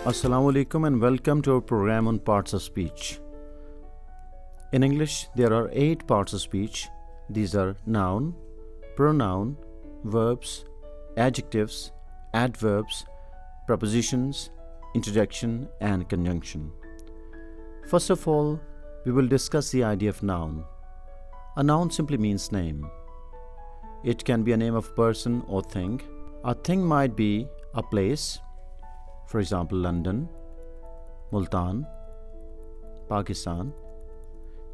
Assalamu alaikum and welcome to our program on parts of speech. In English, there are 8 parts of speech. These are noun, pronoun, verbs, adjectives, adverbs, prepositions, interjection, and conjunction. First of all, we will discuss the idea of noun. A noun simply means name. It can be a name of person or thing. A thing might be a place, for example, London, Multan, Pakistan.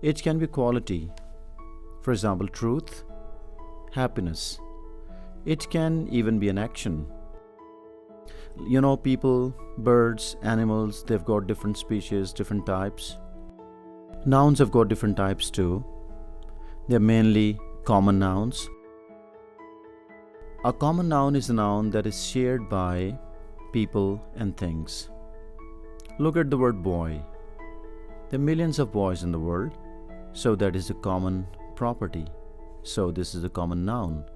It can be quality, for example, truth, happiness. It can even be an action. People, birds, animals, they've got different species, different types. Nouns have got different types too. They're mainly common nouns. A common noun is a noun that is shared by people and things. Look at the word boy. There are millions of boys in the world, so that is a common property. So this is a common noun.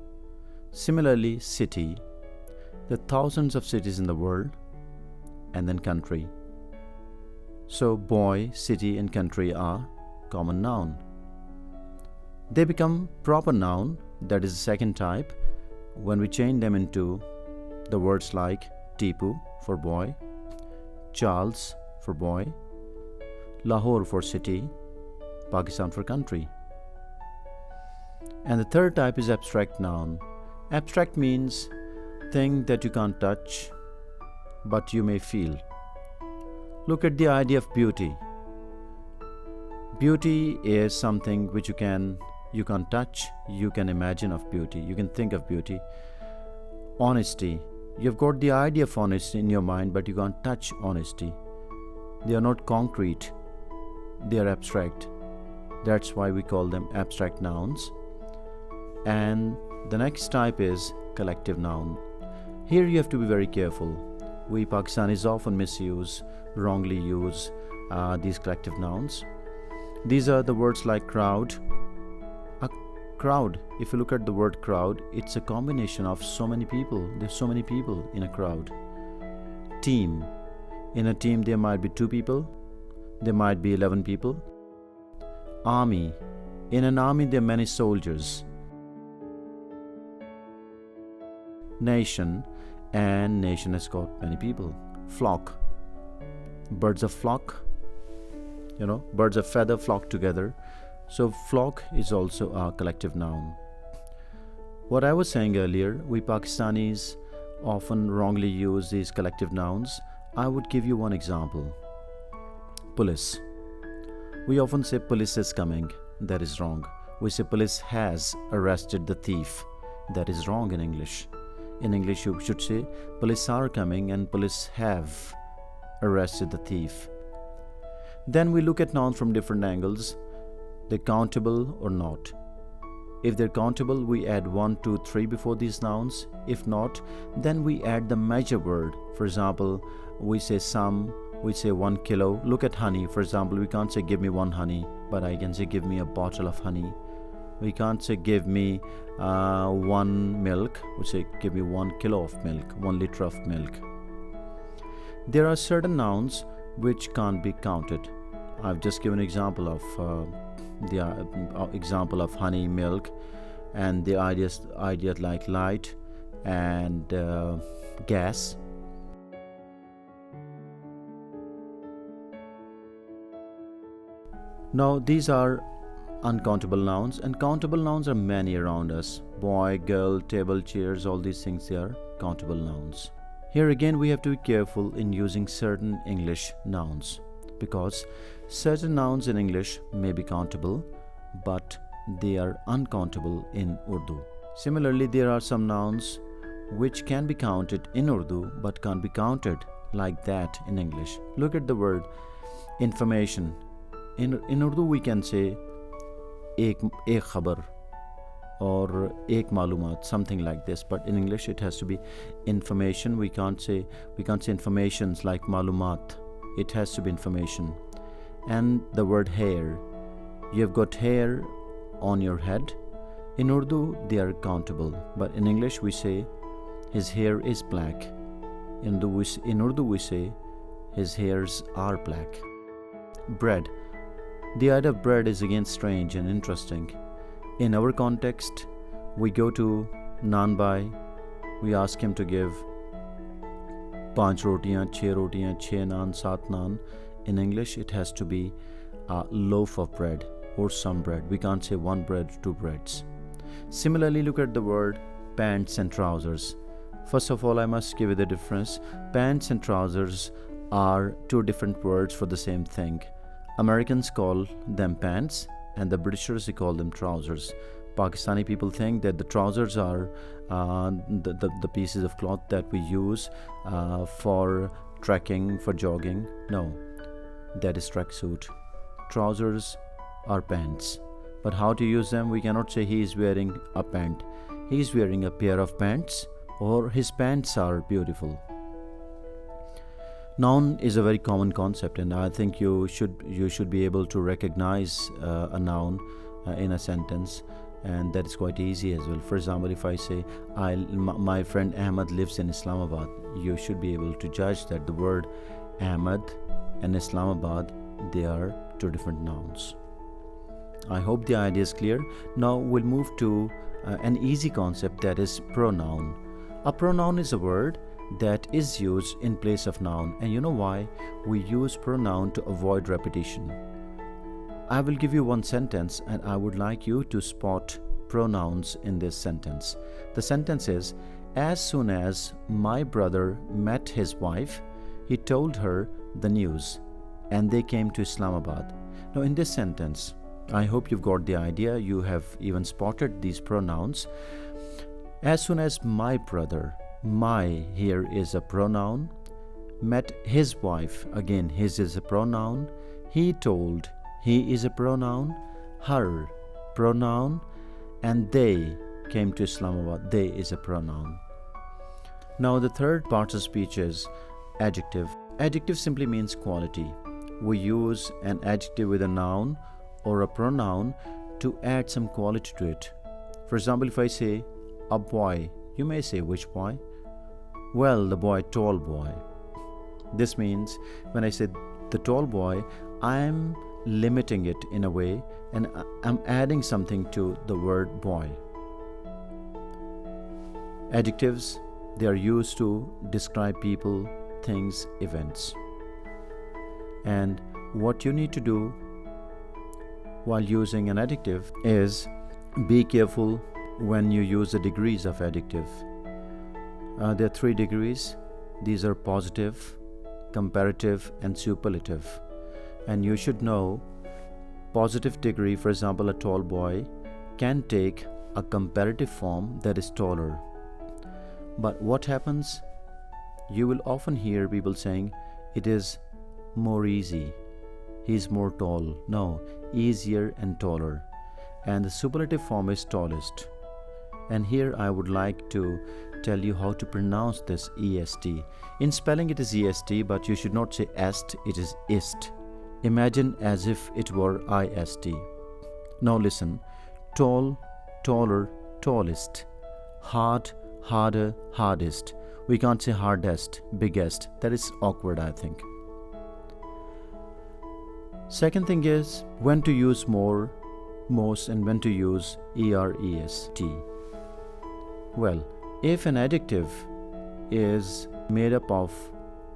Similarly, city. There are thousands of cities in the world, and then country. So boy, city, and country are common noun. They become proper noun, that is the second type, when we change them into the words like Tipu for boy, Charles for boy, Lahore for city, Pakistan for country. And the third type is abstract noun. Abstract means thing that you can't touch, but you may feel. Look at the idea of beauty. Beauty is something which you can't touch, you can imagine of beauty, you can think of beauty. Honesty. You've got the idea of honesty in your mind, but you can't touch honesty. They are not concrete, they are abstract. That's why we call them abstract nouns. And the next type is collective noun. Here you have to be very careful. We Pakistanis often wrongly use these collective nouns. These are the words like crowd. A crowd, if you look at the word crowd, it's a combination of so many people. There's so many people in a crowd. Team. In a team there might be 2 people, there might be 11 people. Army. In an army there are many soldiers. Nation. And nation has got many people. Flock. Birds of flock. Birds of feather flock together. So flock is also a collective noun. What I was saying earlier, we Pakistanis often wrongly use these collective nouns. I would give you one example. Police. We often say police is coming. That is wrong. We say police has arrested the thief. That is wrong in English. In English you should say police are coming and police have arrested the thief. Then we look at nouns from different angles. They're countable or not. If they're countable, we add 1, 2, 3 before these nouns. If not, then we add the measure word. For example, we say some, we say 1 kilo. Look at honey. For example, we can't say give me 1 honey, but I can say give me a bottle of honey. We can't say give me 1 milk. We say give me 1 kilo of milk, 1 liter of milk. There are certain nouns which can't be counted. I've just given an example of honey, milk, and the ideas like light and gas. Now these are uncountable nouns, and countable nouns are many around us. Boy, girl, table, chairs, all these things, they are countable nouns. Here again we have to be careful in using certain English nouns, because certain nouns in English may be countable, but they are uncountable in Urdu. Similarly, there are some nouns which can be counted in Urdu but can't be counted like that in English. Look at the word information. In Urdu we can say ek khabar or ek malumat, something like this, but in English it has to be information. We can't say informations like malumat. It has to be information. And the word hair. You have got hair on your head. In Urdu, they are countable, but in English we say his hair is black. In Urdu we say His hairs are black. Bread. The idea of bread is again strange and interesting. In our context, we go to naan bhai, we ask him to give 5 rotiyan, 6 naan, 7 naan. In English, it has to be a loaf of bread or some bread. We can't say one bread, two breads. Similarly, look at the word pants and trousers. First of all, I must give you the difference. Pants and trousers are two different words for the same thing. Americans call them pants and the Britishers, they call them trousers. Pakistani people think that the trousers are the pieces of cloth that we use for trekking, for jogging. No, that is tracksuit. Trousers are pants. But how to use them? We cannot say he is wearing a pant. He is wearing a pair of pants, or his pants are beautiful. Noun is a very common concept, and I think you should be able to recognize a noun in a sentence, and that is quite easy as well. For example, if I say my friend Ahmed lives in Islamabad, you should be able to judge that the word Ahmed and Islamabad, they are two different nouns. I hope the idea is clear. Now we'll move to an easy concept, that is pronoun. A pronoun is a word that is used in place of noun, and you know why? We use pronoun to avoid repetition. I will give you one sentence and I would like you to spot pronouns in this sentence. The sentence is, as soon as my brother met his wife, he told her the news and they came to Islamabad. Now in this sentence, I hope you've got the idea. You have even spotted these pronouns. As soon as my brother, my here is a pronoun, met his wife, again his is a pronoun, he told, he is a pronoun, her pronoun, and they came to Islamabad, they is a pronoun. Now the third part of speech is adjective. Adjective simply means quality. We use an adjective with a noun or a pronoun to add some quality to it. For example, if I say a boy, you may say, which boy? Well, the boy, tall boy. This means when I say the tall boy, I'm limiting it in a way and I'm adding something to the word boy. Adjectives, they are used to describe people, things, events. And what you need to do while using an adjective is be careful when you use the degrees of adjective. There are 3 degrees. These are positive, comparative, and superlative. And you should know positive degree, for example, a tall boy can take a comparative form, that is taller. But what happens? You will often hear people saying it is more easy. He is more tall. No, easier and taller. And the superlative form is tallest. And here I would like to tell you how to pronounce this est. In spelling it is est, but you should not say est, it is ist. Imagine as if it were ist. Now listen. Tall, taller, tallest. Hard, harder, hardest. We can't say hardest, biggest. That is awkward, I think. Second thing is when to use more, most, and when to use est. Well, if an adjective is made up of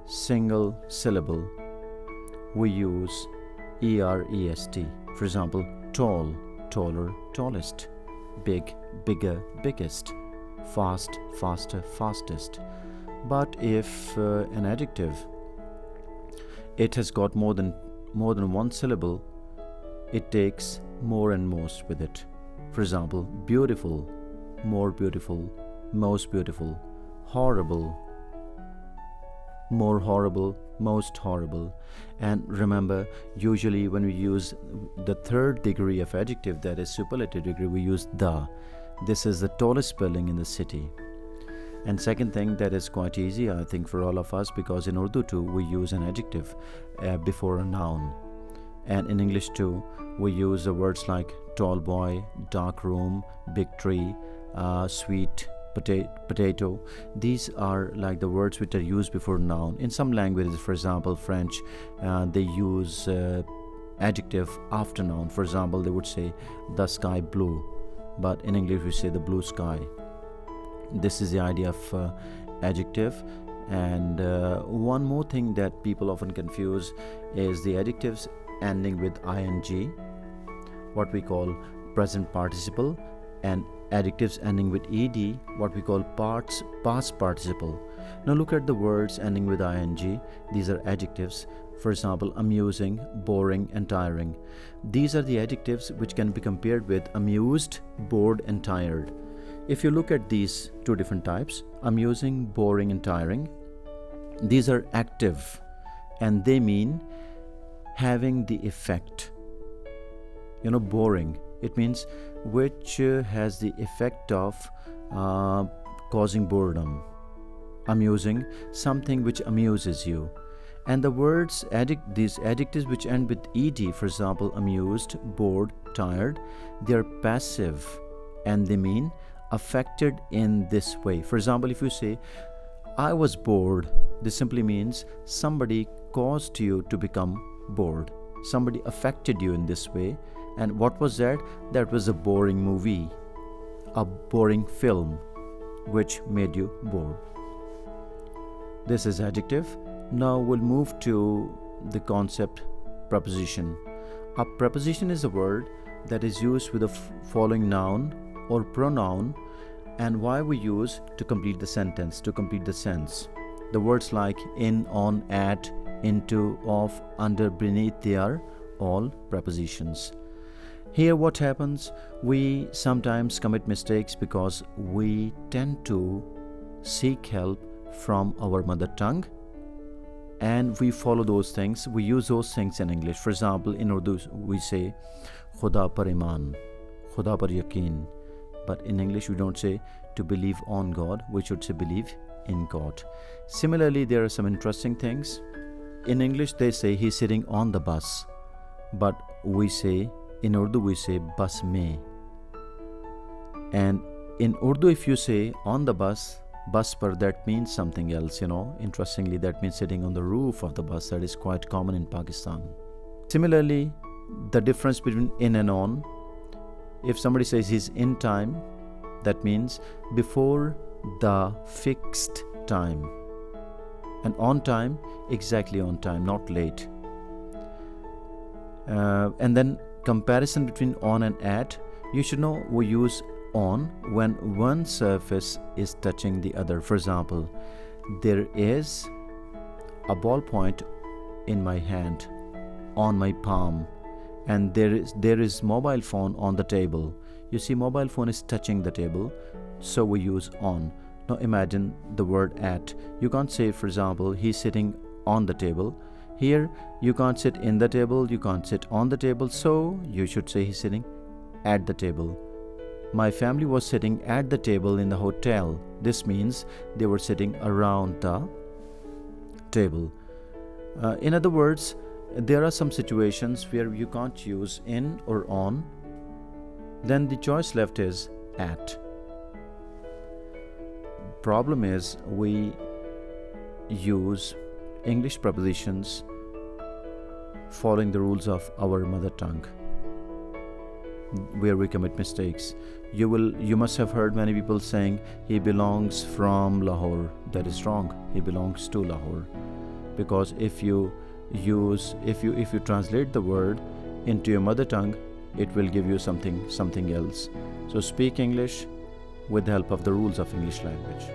single syllable, we use est. For example, tall, taller, tallest. Big, bigger, biggest. Fast, faster, fastest. But if an adjective, it has got more than one syllable, it takes more and most with it. For example, beautiful, more beautiful, most beautiful. Horrible, more horrible, most horrible. And remember, usually when we use the third degree of adjective, that is superlative degree, we use the. This is the tallest building in the city. And second thing, that is quite easy, I think, for all of us, because in Urdu too, we use an adjective before a noun. And in English too, we use the words like tall boy, dark room, big tree, sweet, potato. These are like the words which are used before noun. In some languages, for example French, they use adjective after noun. For example, they would say the sky blue, but in English we say the blue sky. This is the idea of adjective. And one more thing that people often confuse is the adjectives ending with ing, what we call present participle, and adjectives ending with ed, what we call past participle. Now look at the words ending with ing. These are adjectives. For example, amusing, boring, and tiring. These are the adjectives which can be compared with amused, bored, and tired. If you look at these two different types, amusing, boring, and tiring, these are active and they mean having the effect. Boring, it means which has the effect of causing boredom. Amusing, something which amuses you. And the words, these adjectives which end with ed, for example, amused, bored, tired, they are passive and they mean affected in this way. For example, if you say, I was bored, this simply means somebody caused you to become bored. Somebody affected you in this way. And what was that? That was a boring movie, a boring film, which made you bored. This is adjective. Now we'll move to the concept preposition. A preposition is a word that is used with the following noun or pronoun, and why we use to complete the sentence, to complete the sense. The words like in, on, at, into, of, under, beneath, they are all prepositions. Here what happens, we sometimes commit mistakes because we tend to seek help from our mother tongue and we follow those things, we use those things in English. For example, in Urdu we say Khuda par iman, Khuda par yaqeen. But in English we don't say to believe on God, we should say believe in God. Similarly, there are some interesting things. In English they say he's sitting on the bus, but we say, in Urdu we say bus mein. And in Urdu if you say on the bus par, that means something else, Interestingly, that means sitting on the roof of the bus. That is quite common in Pakistan. Similarly, the difference between in and on. If somebody says he's in time, that means before the fixed time. And on time, exactly on time, not late. And then comparison between on and at. You should know we use on when one surface is touching the other. For example, there is a ballpoint in my hand, on my palm, and there is mobile phone on the table. You see, mobile phone is touching the table, so we use on. Now imagine the word at. You can't say, for example, he's sitting on the table. Here you can't sit in the table, you can't sit on the table, so you should say he's sitting at the table. My family was sitting at the table in the hotel. This means they were sitting around the table. In other words, there are some situations where you can't use in or on. Then the choice left is at. Problem is we use English prepositions following the rules of our mother tongue, where we commit mistakes. You must have heard many people saying he belongs from Lahore. That is wrong. He belongs to Lahore, because if you translate the word into your mother tongue, it will give you something else. So speak English with the help of the rules of English language.